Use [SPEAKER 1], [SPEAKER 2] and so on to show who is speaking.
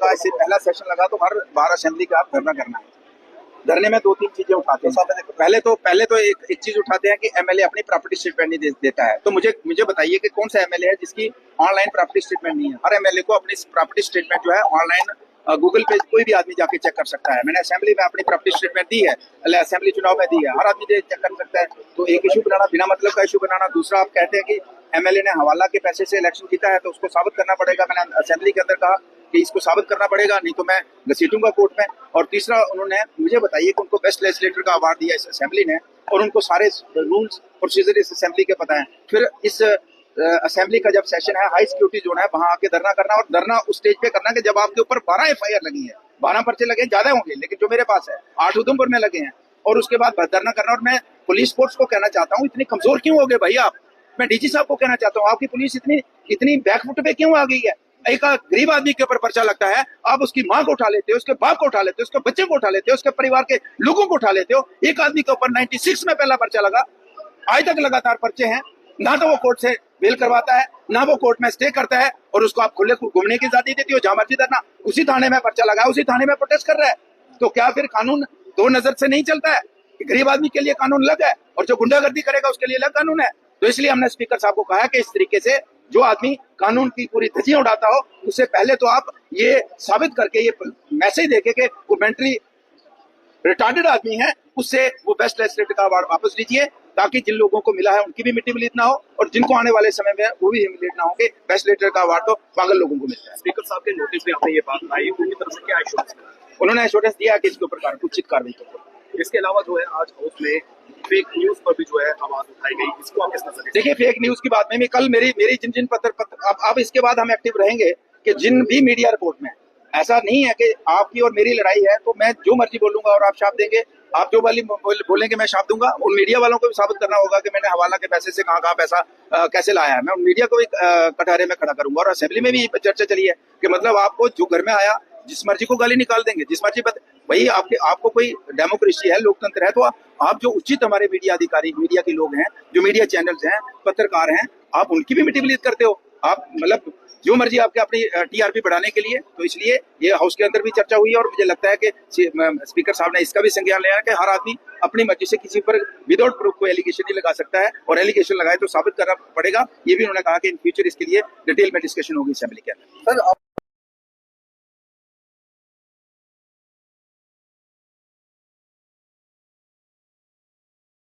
[SPEAKER 1] लगा, इससे पहला सेशन लगा तो हर बार असेंबली का आप धरना करना है। धरने में 2-3 चीजें उठाते हैं। पहले तो एक चीज उठाते हैं कि एमएलए अपनी प्रॉपर्टी स्टेटमेंट नहीं देता है। तो मुझे बताइए कि कौन सा एमएलए है जिसकी ऑनलाइन प्रॉपर्टी स्टेटमेंट नहीं है। हर एमएलए को अपनी प्रॉपर्टी स्टेटमेंट जो है ऑनलाइन गूगल पे कोई भी आदमी जाके चेक कर सकता है। मैंने असेंबली में अपनी प्रॉपर्टी स्टेटमेंट दी है, असेंबली चुनाव में दी है, हर आदमी चेक कर सकता है। तो एक इशू बनाना, बिना मतलब का इशू बनाना। दूसरा, आप कहते हैं कि एमएलए ने हवाला के पैसे से इलेक्शन जीता है तो उसको साबित करना पड़ेगा। मैंने असेंबली के अंदर कहा कि इसको साबित करना पड़ेगा, नहीं तो मैं घसीटूंगा कोर्ट में। और तीसरा, उन्होंने मुझे बताइए कि उनको बेस्ट लेजिस्लेटर का अवार्ड दिया इस असेंबली ने, और उनको सारे रूल्स प्रोसीजर इस असेंबली के पता है। फिर इस असेंबली का जब सेशन है, हाई सिक्योरिटी जोन है, वहां आके धरना करना, और धरना उस स्टेज पे करना कि जब आपके ऊपर 12 एफआईआर लगी है, 12 पर्चे लगे, ज्यादा होंगे लेकिन जो मेरे पास है 8 उधमपुर में लगे हैं, और उसके बाद धरना करना। और मैं पुलिस फोर्स को कहना चाहता हूँ, इतनी कमजोर क्यों हो गए भाई आप? मैं डीजी साहब को कहना चाहता हूँ, आपकी पुलिस इतनी बैकफुट पे क्यों आ गई है? एक गरीब आदमी के ऊपर पर्चा लगता है, आप उसकी माँ को उठा लेते हो, उसके बाप को उठा लेते हो, उसके बच्चे को उठा लेते हो, उसके परिवार के लोगों को उठा लेते हो। एक आदमी के ऊपर 96 में पहला पर्चा लगा, आज तक लगातार पर्चे हैं। ना तो वो कोर्ट से बेल करवाता है, ना वो कोर्ट में स्टे करता है, और उसको आप खुले घूमने की आजादी देती हो, जहां मर्जी धरना। उसी थाने में पर्चा लगा, उसी थाने में प्रोटेस्ट कर रहा है। तो क्या फिर कानून दो नजर से नहीं चलता है? गरीब आदमी के लिए कानून अलग है और जो गुंडागर्दी करेगा उसके लिए अलग कानून है। तो इसलिए हमने स्पीकर साहब को कहा कि इस तरीके से जो आदमी कानून की पूरी धज्जियां उड़ाता हो, उससे पहले तो आप ये साबित करके, ये मैसेज देके कि वो मेंटली रिटार्डेड आदमी है, उससे वो बेस्ट लेजिस्लेटर का अवार्ड वापस लीजिए, ताकि जिन लोगों को मिला है उनकी भी मिट्टी मिलीत ना हो, और जिनको आने वाले समय में वो भी हिमिलेट ना हो कि बेस्ट लेजिस्लेटर का अवार्ड तो पागल लोगों को मिलता है।
[SPEAKER 2] स्पीकर साहब के नोटिस में आपने ये बात आई, उनकी तरफ से क्या एश्योरेंस?
[SPEAKER 1] उन्होंने एश्योरेंस दिया कि इसके ऊपर उचित कार्रवाई करेंगे।
[SPEAKER 2] इसके अलावा जो है आज हाउस में फेक न्यूज पर भी जो है आवाज उठाई गई, इसको आप किस नजर से
[SPEAKER 1] देखिए, फेक न्यूज की बात में कल मेरी जिन पत्र अब इसके बाद हम एक्टिव रहेंगे कि जिन भी मीडिया रिपोर्ट में, ऐसा नहीं है कि आपकी और मेरी लड़ाई है तो मैं जो मर्जी बोलूंगा और आप छाप देंगे, आप जो वाली बोलेंगे मैं छाप दूंगा। उन मीडिया वालों को भी साबित करना होगा कि मैंने हवाला के पैसे से कहाँ पैसा कैसे लाया है। मैं उन मीडिया को भी कटहरे में खड़ा करूंगा। और असेंबली में भी चर्चा चली है कि मतलब आपको जो घर में आया जिस मर्जी को गाली निकाल देंगे, जिस मर्जी वही आपको कोई डेमोक्रेसी है, लोकतंत्र है, तो आप जो उचित हमारे मीडिया अधिकारी, मीडिया के लोग हैं, जो मीडिया चैनल्स हैं, पत्रकार हैं, आप उनकी भी मिट्टी मिलीत करते हो। आप मतलब जो मर्जी आपके अपनी टीआरपी बढ़ाने के लिए। तो इसलिए ये हाउस के अंदर भी चर्चा हुई है, और मुझे लगता है कि स्पीकर साहब ने इसका भी संज्ञान लिया है कि हर आदमी अपनी मर्जी से किसी पर विदाउट प्रूफ कोई एलिगेशन नहीं लगा सकता है, और एलिगेशन लगाए तो साबित करना पड़ेगा। ये भी उन्होंने कहा कि इन फ्यूचर इसके लिए डिटेल में डिस्कशन होगी असेंबली के अंदर।